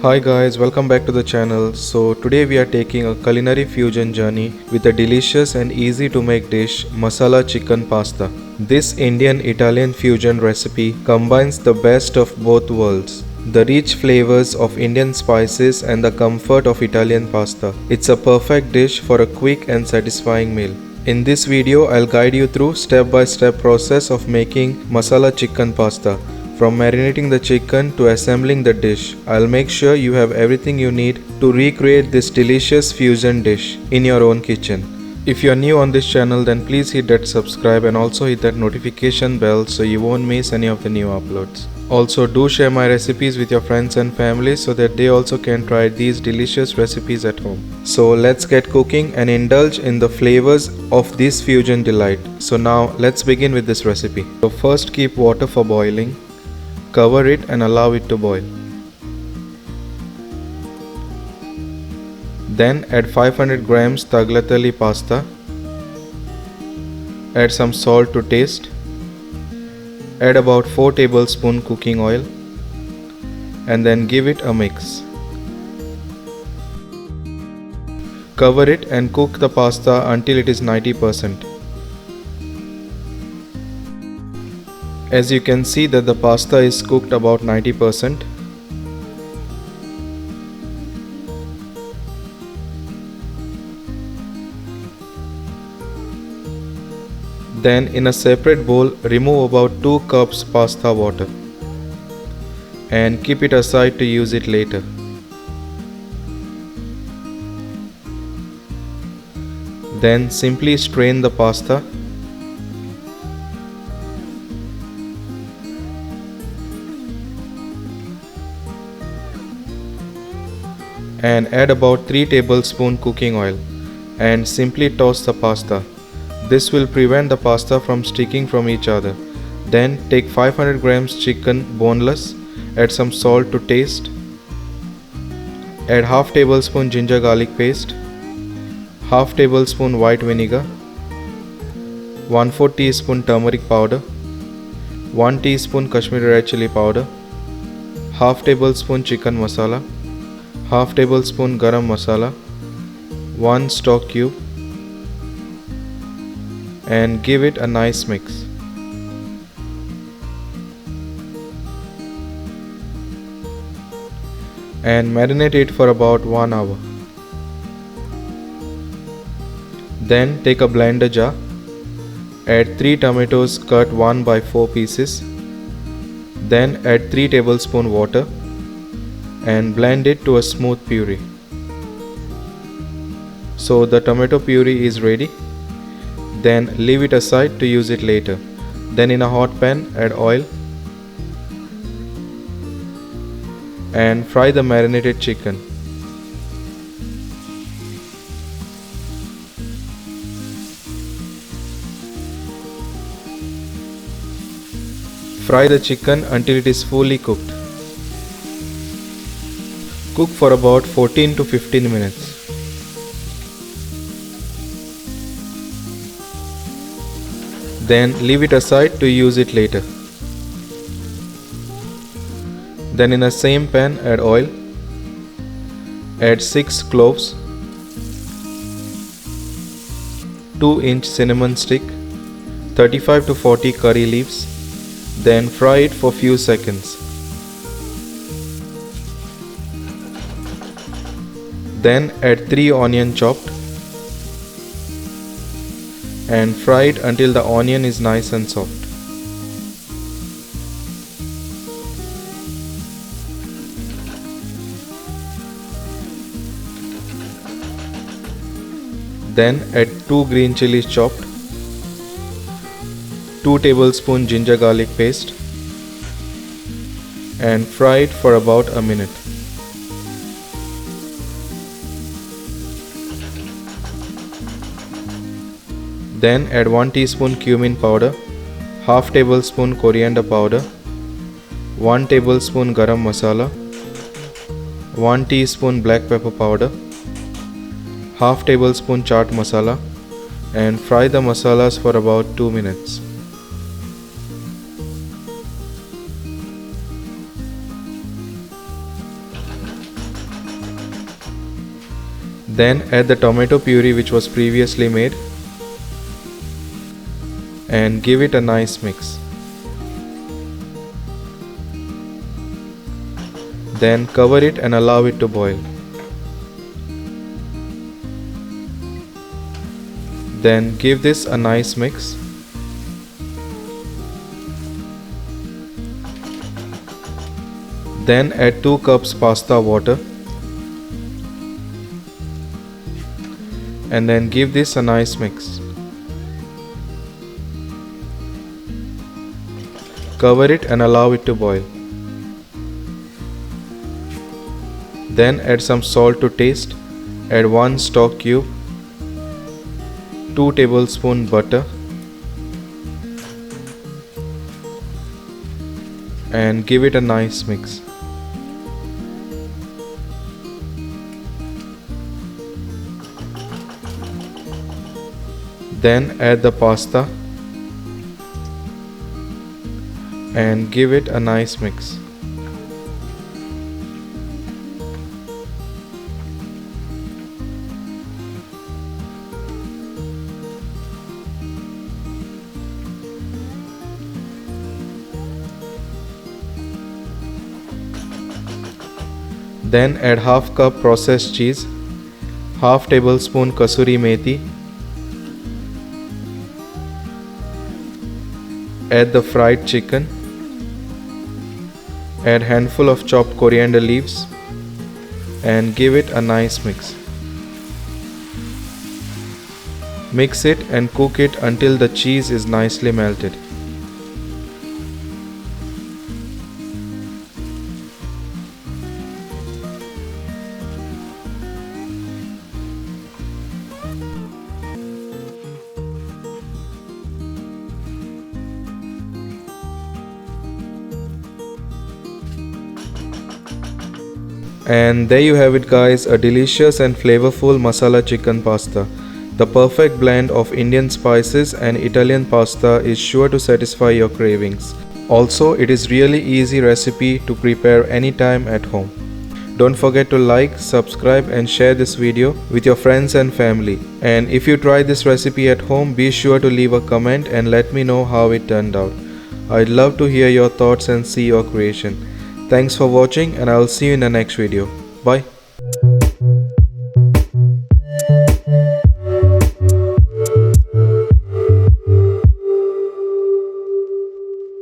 Hi guys, welcome back to the channel. So today we are taking a culinary fusion journey with a delicious and easy to make dish, Masala Chicken Pasta. This Indian-Italian fusion recipe combines the best of both worlds. The rich flavors of Indian spices and the comfort of Italian pasta. It's a perfect dish for a quick and satisfying meal. In this video, I'll guide you through step-by-step process of making Masala Chicken Pasta. From marinating the chicken to assembling the dish, I'll make sure you have everything you need to recreate this delicious fusion dish in your own kitchen. If you are new on this channel, then please hit that subscribe and also hit that notification bell so you won't miss any of the new uploads. Also, do share my recipes with your friends and family so that they also can try these delicious recipes at home. So let's get cooking and indulge in the flavors of this fusion delight. So now let's begin with this recipe. So first, keep water for boiling. Cover it and allow it to boil. Then add 500 grams Tagliatelle Pasta. Add some salt to taste. Add about 4 tablespoons cooking oil and then give it a mix. Cover it and cook the pasta until it is 90%. As you can see that the pasta is cooked about 90%. Then in a separate bowl, remove about 2 cups pasta water and keep it aside to use it later. Then simply strain the pasta and add about 3 tablespoons cooking oil and simply toss the pasta. This will prevent the pasta from sticking from each other. Then take 500 grams chicken boneless, add some salt to taste, add half tablespoon ginger garlic paste, half tablespoon white vinegar, 1/4 teaspoon turmeric powder, 1 teaspoon Kashmiri red chili powder, half tablespoon chicken masala, half tablespoon garam masala, 1 stock cube, and give it a nice mix. And marinate it for about 1 hour. Then take a blender jar, add 3 tomatoes cut 1/4 pieces, then add 3 tablespoons water and blend it to a smooth puree. So the tomato puree is ready. Then leave it aside to use it later. Then in a hot pan, add oil and fry the marinated chicken. Fry the chicken until it is fully cooked. Cook for about 14 to 15 minutes. Then leave it aside to use it later. Then in the same pan, add oil, add 6 cloves, 2-inch cinnamon stick, 35 to 40 curry leaves, then fry it for few seconds. Then add 3 onion chopped and fry it until the onion is nice and soft. Then add 2 green chilies chopped, 2 tablespoons ginger garlic paste and fry it for about a minute. Then add 1 teaspoon cumin powder, half tablespoon coriander powder, 1 tablespoon garam masala, 1 teaspoon black pepper powder, half tablespoon chaat masala and fry the masalas for about 2 minutes. Then add the tomato puree which was previously made and give it a nice mix. Then cover it and allow it to boil. Then give this a nice mix. Then add 2 cups pasta water and then give this a nice mix. Cover it and allow it to boil. Then add some salt to taste. Add 1 stock cube, 2 tablespoons butter and give it a nice mix. Then add the pasta and give it a nice mix. Then add half cup processed cheese, half tablespoon kasuri methi, add the fried chicken, add handful of chopped coriander leaves and give it a nice mix. Mix it and cook it until the cheese is nicely melted. And there you have it guys, a delicious and flavorful masala chicken pasta. The perfect blend of Indian spices and Italian pasta is sure to satisfy your cravings. Also, it is really easy recipe to prepare anytime at home. Don't forget to like, subscribe and share this video with your friends and family. And if you try this recipe at home, be sure to leave a comment and let me know how it turned out. I'd love to hear your thoughts and see your creation. Thanks for watching and I'll see you in the next video. Bye.